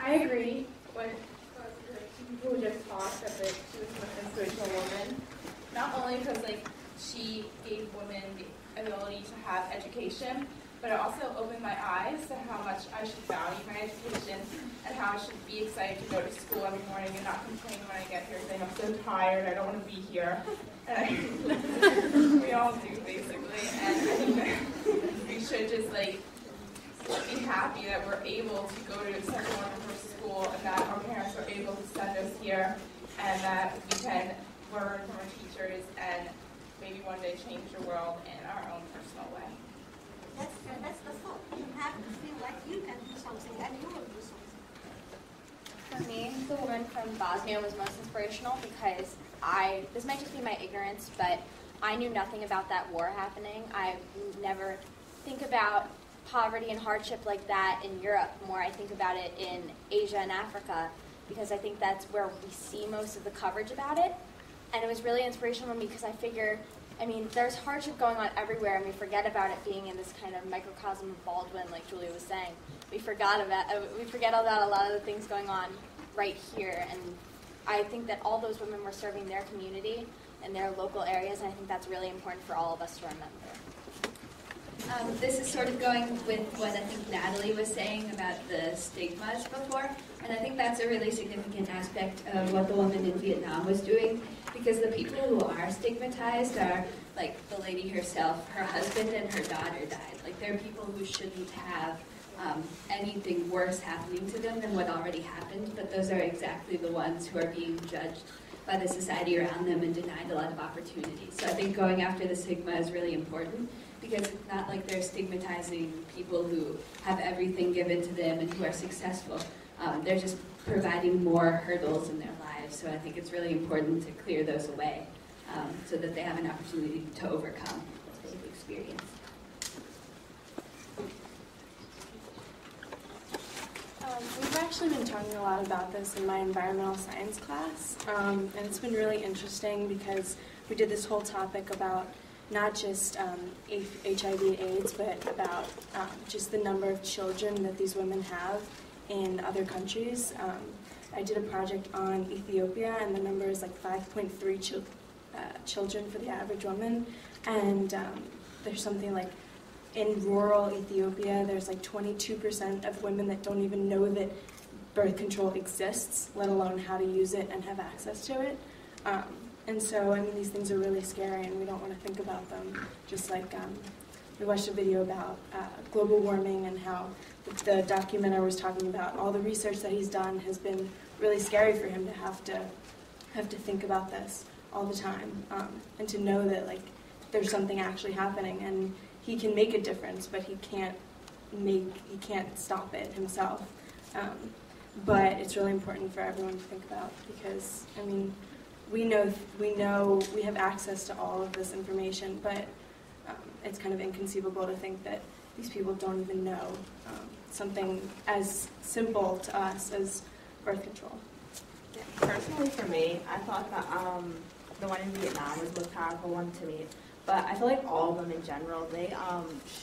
I agree when people who just talked that she was an inspirational woman, not only because she gave women the ability to have education, but it also opened my eyes to how much I should value my education and how I should be excited to go to school every morning and not complain when I get here saying I'm so tired, I don't want to be here. And we all do basically, and I think that we should just be happy that we're able to go to such a wonderful school and that our parents are able to send us here and that we can learn from our teachers and maybe one day change the world in our own personal way. That's the thought. You have to feel like you can do something and you will do something. For me, the woman from Bosnia was most inspirational because this might just be my ignorance, but I knew nothing about that war happening. I never think about poverty and hardship like that in Europe more. I think about it in Asia and Africa because I think that's where we see most of the coverage about it. And it was really inspirational to me because I figure, there's hardship going on everywhere, and we forget about it being in this kind of microcosm of Baldwin, like Julia was saying. We forget about a lot of the things going on right here, and I think that all those women were serving their community and their local areas, and I think that's really important for all of us to remember. This is sort of going with what I think Natalie was saying about the stigmas before, and I think that's a really significant aspect of what the woman in Vietnam was doing, because the people who are stigmatized are, like the lady herself, her husband and her daughter died. Like, they're people who shouldn't have anything worse happening to them than what already happened, but those are exactly the ones who are being judged by the society around them and denied a lot of opportunities. So I think going after the stigma is really important, because it's not like they're stigmatizing people who have everything given to them and who are successful. They're just providing more hurdles in their lives. So I think it's really important to clear those away so that they have an opportunity to overcome what they've experienced. We've actually been talking a lot about this in my environmental science class, and it's been really interesting because we did this whole topic about not just HIV and AIDS, but about just the number of children that these women have in other countries. I did a project on Ethiopia, and the number is like 5.3 children for the average woman, and there's something like in rural Ethiopia, there's like 22% of women that don't even know that birth control exists, let alone how to use it and have access to it. And so, these things are really scary, and we don't want to think about them. Just like we watched a video about global warming and how the documenter was talking about all the research that he's done has been really scary for him to have to think about this all the time, and to know that there's something actually happening, and he can make a difference, but he can't stop it himself. But it's really important for everyone to think about, because we know we have access to all of this information, but it's kind of inconceivable to think that these people don't even know something as simple to us as birth control. Personally, for me, I thought that the one in Vietnam was the most powerful one to me. But I feel like all of them in general, they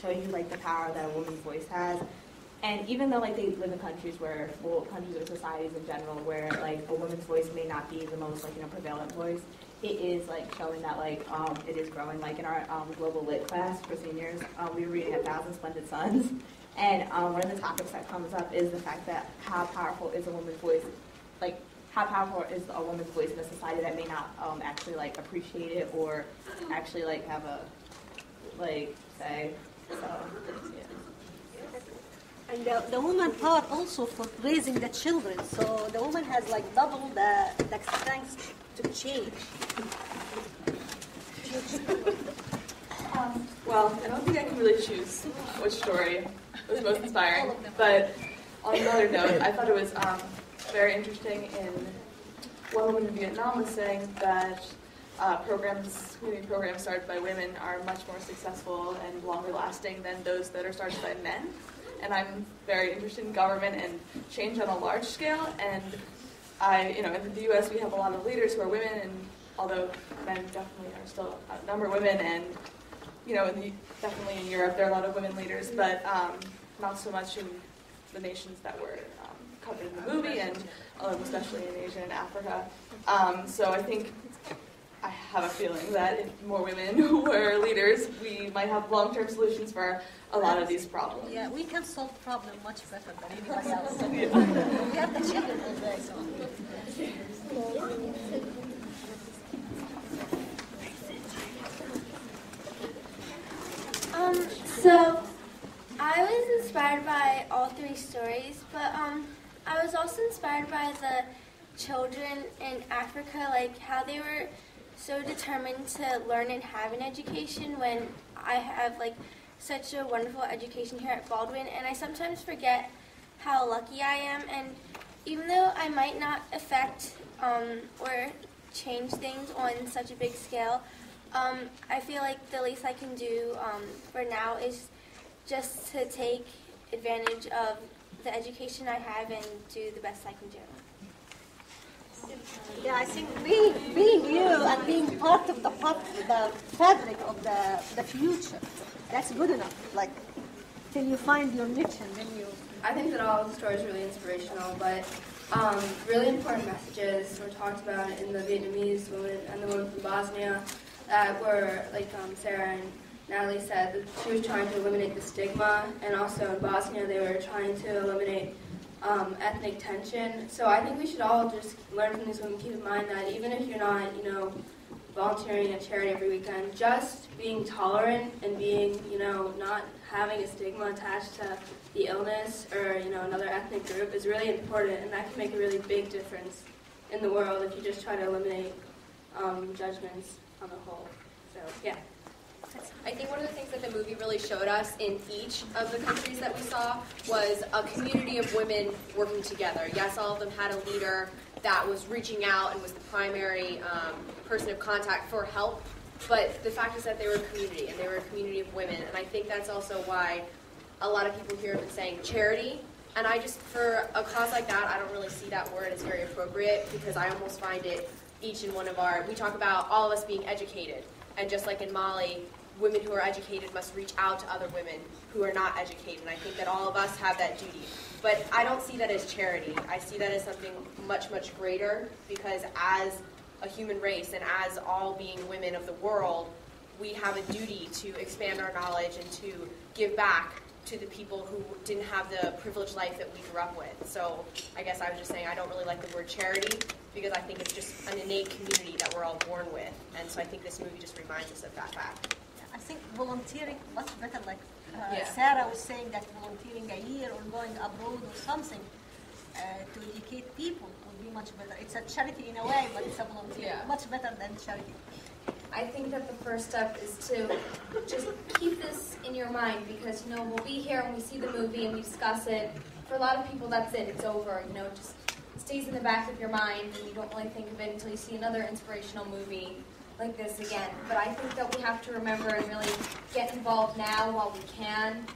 show you the power that a woman's voice has. And even though they live in countries where, countries or societies in general, where a woman's voice may not be the most prevalent voice, it is showing that it is growing. In our global lit class for seniors, we were reading 1,000 Splendid Suns, and one of the topics that comes up is the fact that how powerful is a woman's voice, how powerful is a woman's voice in a society that may not actually appreciate it or actually have a say. So yeah. And the woman part also for raising the children, so the woman has double the strength to change. Well, I don't think I can really choose which story was most inspiring, but on another note, I thought it was very interesting in one woman in Vietnam was saying that community programs started by women are much more successful and longer lasting than those that are started by men. And I'm very interested in government and change on a large scale. And in the U.S. we have a lot of leaders who are women, and although men definitely are still outnumber women, and definitely in Europe there are a lot of women leaders, but not so much in the nations that were covered in the movie, and especially in Asia and Africa. So I think I have a feeling that if more women were leaders, we might have long-term solutions for a lot of these problems. Yeah, we can solve problems much better than anybody else. We have the children all day, so. So I was inspired by all three stories, but I was also inspired by the children in Africa, like how they were so determined to learn and have an education when I have like such a wonderful education here at Baldwin, and I sometimes forget how lucky I am. And even though I might not affect or change things on such a big scale, I feel like the least I can do for now is just to take advantage of the education I have and do the best I can do. Yeah, I think being you and being part of the fabric of the future, that's good enough. Like, till you find your niche and then you... I think that all of the stories are really inspirational, but really important messages were talked about in the Vietnamese woman and the woman from Bosnia that were, like Sarah and Natalie said, that she was trying to eliminate the stigma, and also in Bosnia they were trying to eliminate ethnic tension. So I think we should all just learn from these women, keep in mind that even if you're not, volunteering at charity every weekend, just being tolerant and being, not having a stigma attached to the illness or, another ethnic group is really important, and that can make a really big difference in the world if you just try to eliminate judgments on the whole. So, yeah. I think one of the things that the movie really showed us in each of the countries that we saw was a community of women working together. Yes, all of them had a leader that was reaching out and was the primary person of contact for help, but the fact is that they were a community, and they were a community of women, and I think that's also why a lot of people here have been saying charity, and for a cause like that, I don't really see that word as very appropriate, because I almost find it each and one of we talk about all of us being educated, and just like in Mali, women who are educated must reach out to other women who are not educated, and I think that all of us have that duty. But I don't see that as charity. I see that as something much, much greater, because as a human race and as all being women of the world, we have a duty to expand our knowledge and to give back to the people who didn't have the privileged life that we grew up with. So I guess I was just saying I don't really like the word charity, because I think it's just an innate community that we're all born with. And so I think this movie just reminds us of that fact. I think volunteering much better, like Sarah was saying, that volunteering a year or going abroad or something to educate people would be much better. It's a charity in a way, but it's a volunteer. Yeah. Much better than charity. I think that the first step is to just keep this in your mind, because we'll be here and we see the movie and we discuss it. For a lot of people, that's it. It's over. It just stays in the back of your mind, and you don't really think of it until you see another inspirational movie like this again. But I think that we have to remember and really get involved now while we can,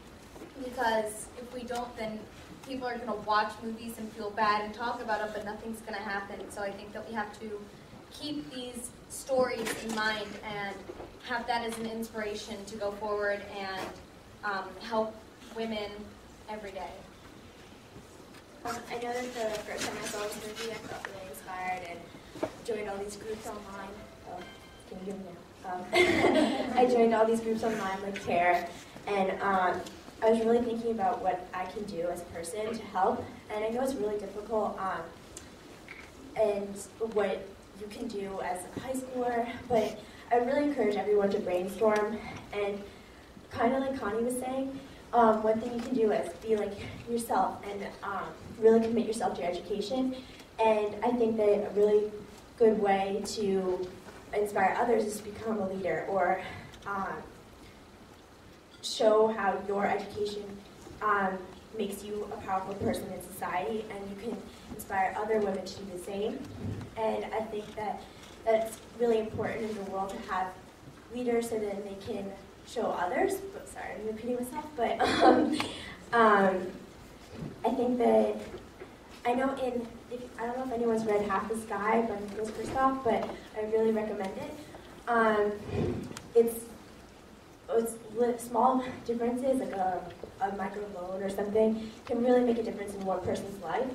because if we don't, then people are going to watch movies and feel bad and talk about it, but nothing's going to happen. So I think that we have to keep these stories in mind and have that as an inspiration to go forward and help women every day. I know that the first time I saw this movie, I felt really inspired and joined all these groups online. Can you hear me now? I joined all these groups online like CARE, and I was really thinking about what I can do as a person to help, and I know it's really difficult, and what you can do as a high schooler, but I really encourage everyone to brainstorm, and kind of like Connie was saying, one thing you can do is be like yourself and really commit yourself to your education, and I think that a really good way to inspire others is to become a leader, or show how your education makes you a powerful person in society, and you can inspire other women to do the same. And I think that that's really important in the world, to have leaders so that they can show others. But sorry, I'm repeating myself, but I think that I don't know if anyone's read Half the Sky by Nicholas Kristof, but I really recommend it. It's small differences, like a microphone or something, can really make a difference in one person's life.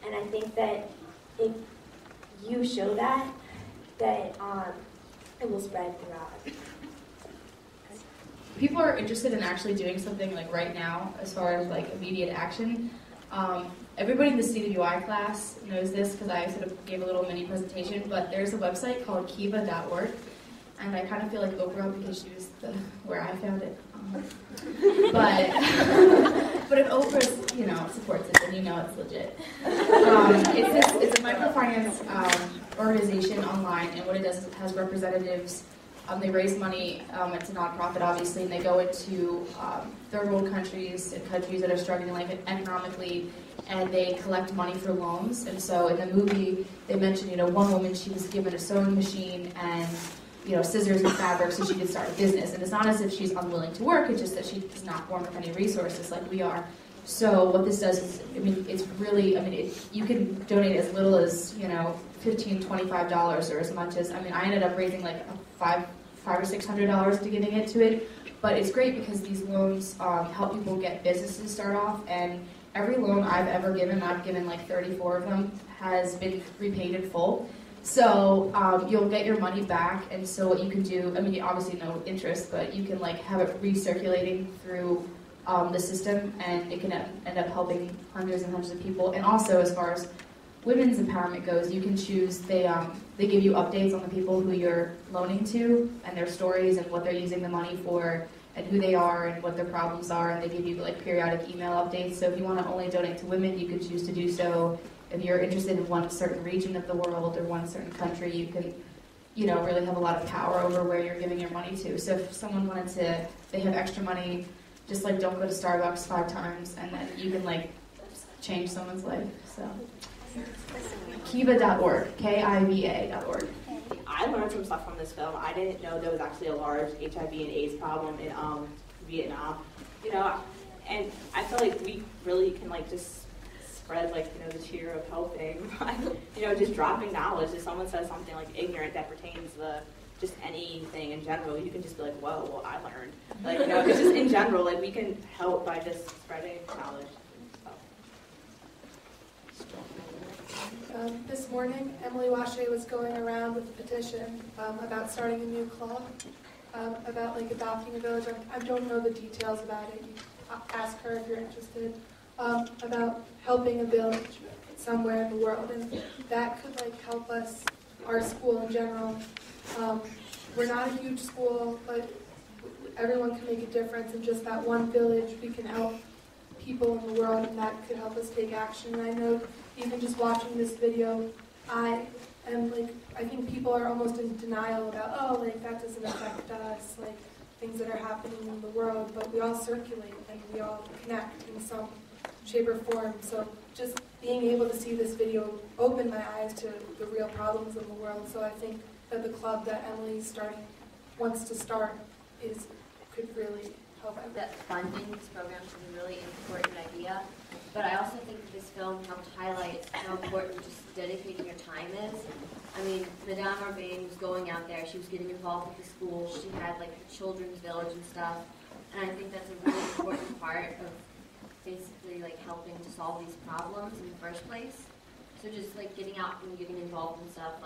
And I think that if you show that it will spread throughout. People are interested in actually doing something like right now as far as like immediate action. Everybody in the CWI class knows this because I sort of gave a little mini presentation, but there's a website called kiva.org, and I kind of feel like Oprah because she was where I found it. But if Oprah, supports it, then it's legit. It's a microfinance organization online, and what it does is it has representatives. They raise money. It's a nonprofit, obviously, and they go into third world countries and countries that are struggling economically, and they collect money for loans. And so in the movie, they mentioned, one woman, she was given a sewing machine and scissors and fabric so she could start a business. And it's not as if she's unwilling to work, it's just that she is not born with any resources like we are. So what this does is, it's really, you can donate as little as, $15, $25 or as much as, I ended up raising like $500 or $600 to getting into it. But it's great because these loans help people get businesses start off, and every loan I've ever given, I've given like 34 of them, has been repaid in full. So you'll get your money back, and so what you can do, obviously no interest, but you can have it recirculating through the system, and it can end up helping hundreds and hundreds of people. And also, as far as women's empowerment goes, you can choose, they give you updates on the people who you're loaning to, and their stories, and what they're using the money for, and who they are, and what their problems are, and they give you periodic email updates. So if you want to only donate to women, you can choose to do so. If you're interested in one certain region of the world or one certain country, you can, really have a lot of power over where you're giving your money to. So if someone wanted to, they have extra money, just don't go to Starbucks 5 times, and then you can change someone's life. So kiva.org, KIVA.org. I learned some stuff from this film. I didn't know there was actually a large HIV and AIDS problem in Vietnam. And I feel like we really can just spread the cheer of helping by just dropping knowledge. If someone says something ignorant that pertains to just anything in general, you can just be whoa, well, I learned. It's just in general, we can help by just spreading knowledge. This morning, Emily Washe was going around with a petition about starting a new club, about adopting a village. I don't know the details about it. You ask her if you're interested. About helping a village somewhere in the world, and that could help us, our school in general. We're not a huge school, but everyone can make a difference in just that one village. We can help people in the world, and that could help us take action. And I know even just watching this video, I think people are almost in denial about, that doesn't affect us, things that are happening in the world, but we all circulate and we all connect in some shape or form. So just being able to see this video opened my eyes to the real problems in the world. So I think that the club that Emily wants to start could really help out. That funding this program is a really important idea, but I also think that this film helped highlight how important just dedicating your time is. Madame Urbain was going out there, she was getting involved with the school, she had a children's village and stuff, and I think that's a really important part of basically helping to solve these problems in the first place. So just getting out and getting involved and stuff,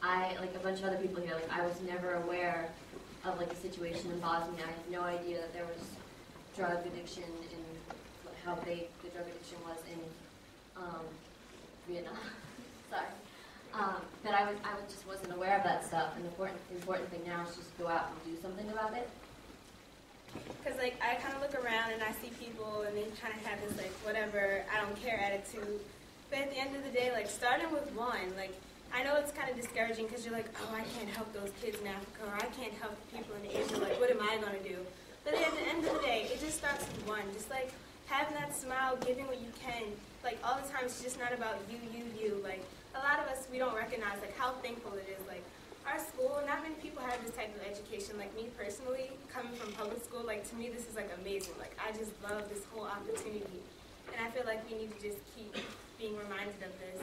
I, a bunch of other people here, I was never aware of a situation in Bosnia. I had no idea that there was drug addiction and how big the drug addiction was in Vietnam. Sorry. But I just wasn't aware of that stuff, and the important thing now is just go out and do something about it. Because I kind of look around and I see people and they kind of have this whatever, I don't care attitude. But at the end of the day, starting with one, I know it's kind of discouraging because you're oh, I can't help those kids in Africa, or I can't help the people in Asia, what am I going to do? But at the end of the day, it just starts with one. Just having that smile, giving what you can. All the time, it's just not about you. A lot of us, we don't recognize how thankful it is. Our school, not many people have this type of education. Me personally, coming from public school, to me this is amazing. I just love this whole opportunity. And I feel we need to just keep being reminded of this.